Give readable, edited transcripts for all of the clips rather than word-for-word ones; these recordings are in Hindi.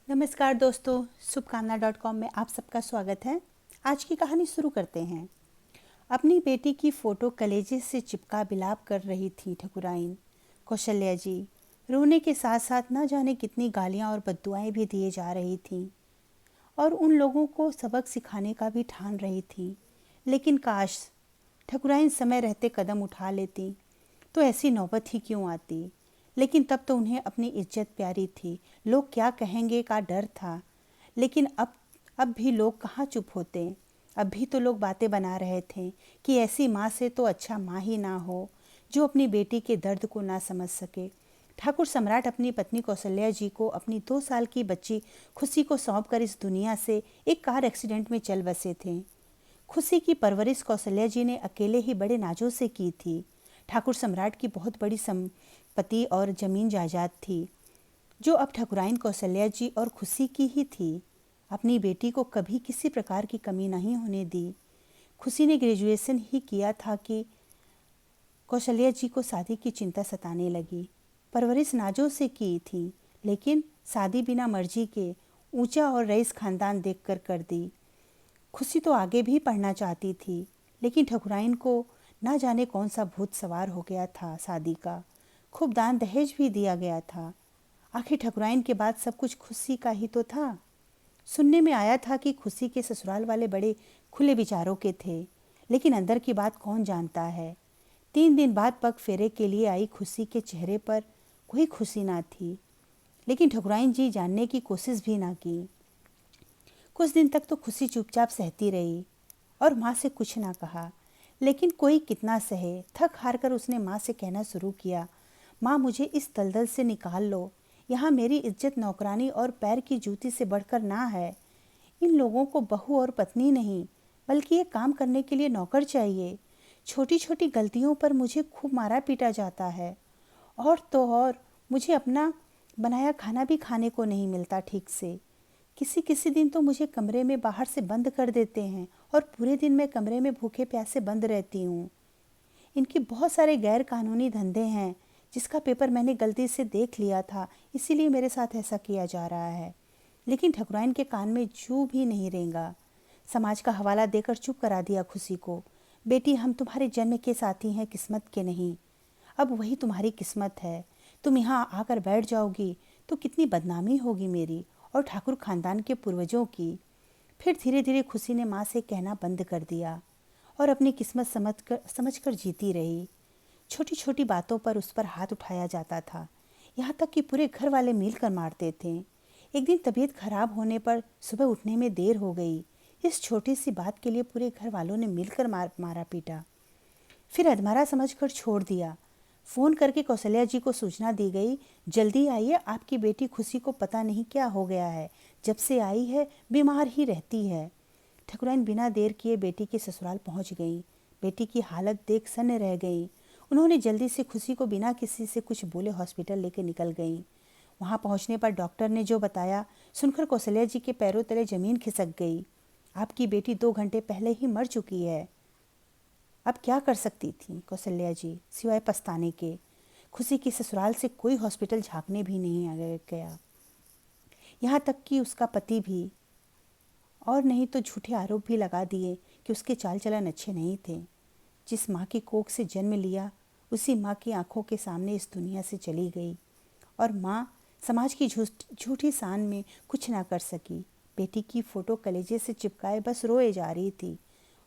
नमस्कार दोस्तों, शुभकामना.com में आप सबका स्वागत है। आज की कहानी शुरू करते हैं। अपनी बेटी की फ़ोटो कलेजे से चिपका बिलाप कर रही थी ठकुराइन कौशल्या जी। रोने के साथ साथ ना जाने कितनी गालियां और बद्दुआएं भी दिए जा रही थीं और उन लोगों को सबक सिखाने का भी ठान रही थी। लेकिन काश ठकुराइन समय रहते कदम उठा लेती तो ऐसी नौबत ही क्यों आती। लेकिन तब तो उन्हें अपनी इज्जत प्यारी थी, लोग क्या कहेंगे का डर था। लेकिन अब भी लोग कहाँ चुप होते। अब भी तो लोग बातें बना रहे थे कि ऐसी माँ से तो अच्छा माँ ही ना हो जो अपनी बेटी के दर्द को ना समझ सके। ठाकुर सम्राट अपनी पत्नी कौशल्या जी को अपनी 2 साल की बच्ची खुशी को सौंपकर इस दुनिया से एक कार एक्सीडेंट में चल बसे थे। खुशी की परवरिश कौशल्या जी ने अकेले ही बड़े नाजों से की थी। ठाकुर सम्राट की बहुत बड़ी संपत्ति और जमीन जायदाद थी जो अब ठकुराइन कौशल्या जी और खुशी की ही थी। अपनी बेटी को कभी किसी प्रकार की कमी नहीं होने दी। खुशी ने ग्रेजुएशन ही किया था कि कौशल्या जी को शादी की चिंता सताने लगी। परवरिश नाजों से की थी, लेकिन शादी बिना मर्जी के ऊंचा और रईस खानदान देखकर कर दी। खुशी तो आगे भी पढ़ना चाहती थी, लेकिन ठकुराइन को ना जाने कौन सा भूत सवार हो गया था शादी का। खूब दान दहेज भी दिया गया था। आखिर ठकुराइन के बाद सब कुछ खुशी का ही तो था। सुनने में आया था कि खुशी के ससुराल वाले बड़े खुले विचारों के थे, लेकिन अंदर की बात कौन जानता है। 3 दिन बाद पग फेरे के लिए आई खुशी के चेहरे पर कोई खुशी ना थी, लेकिन ठकुराइन जी जानने की कोशिश भी ना की। कुछ दिन तक तो खुशी चुपचाप सहती रही और माँ से कुछ ना कहा, लेकिन कोई कितना सहे। थक हार कर उसने माँ से कहना शुरू किया, माँ मुझे इस दलदल से निकाल लो। यहाँ मेरी इज्जत नौकरानी और पैर की जूती से बढ़कर ना है। इन लोगों को बहू और पत्नी नहीं, बल्कि ये काम करने के लिए नौकर चाहिए। छोटी छोटी गलतियों पर मुझे खूब मारा पीटा जाता है, और तो और मुझे अपना बनाया खाना भी खाने को नहीं मिलता ठीक से। किसी किसी दिन तो मुझे कमरे में बाहर से बंद कर देते हैं और पूरे दिन मैं कमरे में भूखे प्यासे बंद रहती हूँ। इनके बहुत सारे गैर कानूनी धंधे हैं जिसका पेपर मैंने गलती से देख लिया था, इसीलिए मेरे साथ ऐसा किया जा रहा है। लेकिन ठकुराइन के कान में जू भी नहीं रेंगा। समाज का हवाला देकर चुप करा दिया खुशी को। बेटी हम तुम्हारे जन्म के साथी हैं, किस्मत के नहीं। अब वही तुम्हारी किस्मत है। तुम यहाँ आकर बैठ जाओगी तो कितनी बदनामी होगी मेरी और ठाकुर खानदान के पूर्वजों की। फिर धीरे धीरे खुशी ने माँ से कहना बंद कर दिया और अपनी किस्मत समझकर जीती रही। छोटी छोटी बातों पर उस पर हाथ उठाया जाता था, यहाँ तक कि पूरे घर वाले मिलकर मारते थे। एक दिन तबीयत खराब होने पर सुबह उठने में देर हो गई। इस छोटी सी बात के लिए पूरे घर वालों ने मिलकर मारा पीटा। फिर अधमरा समझकर छोड़ दिया। फ़ोन करके कौशल्या जी को सूचना दी गई, जल्दी आइए, आपकी बेटी खुशी को पता नहीं क्या हो गया है, जब से आई है बीमार ही रहती है। ठकुराइन बिना देर किए बेटी के ससुराल पहुंच गई। बेटी की हालत देख सन्न रह गई। उन्होंने जल्दी से खुशी को बिना किसी से कुछ बोले हॉस्पिटल लेकर निकल गई। वहां पहुंचने पर डॉक्टर ने जो बताया सुनकर कौशल्या जी के पैरों तले जमीन खिसक गई। आपकी बेटी 2 घंटे पहले ही मर चुकी है। अब क्या कर सकती थी कौशल्या जी सिवाय पछताने के। खुशी की ससुराल से कोई हॉस्पिटल झांकने भी नहीं आ गया, यहाँ तक कि उसका पति भी। और नहीं तो झूठे आरोप भी लगा दिए कि उसके चाल चलन अच्छे नहीं थे। जिस माँ की कोख से जन्म लिया उसी माँ की आंखों के सामने इस दुनिया से चली गई, और माँ समाज की झूठी शान में कुछ ना कर सकी। बेटी की फ़ोटो कलेजे से चिपकाए बस रोए जा रही थी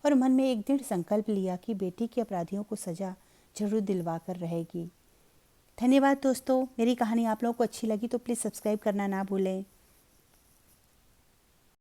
और मन में एक दृढ़ संकल्प लिया कि बेटी के अपराधियों को सज़ा जरूर दिलवा कर रहेगी। धन्यवाद दोस्तों। मेरी कहानी आप लोगों को अच्छी लगी तो प्लीज़ सब्सक्राइब करना ना भूलें।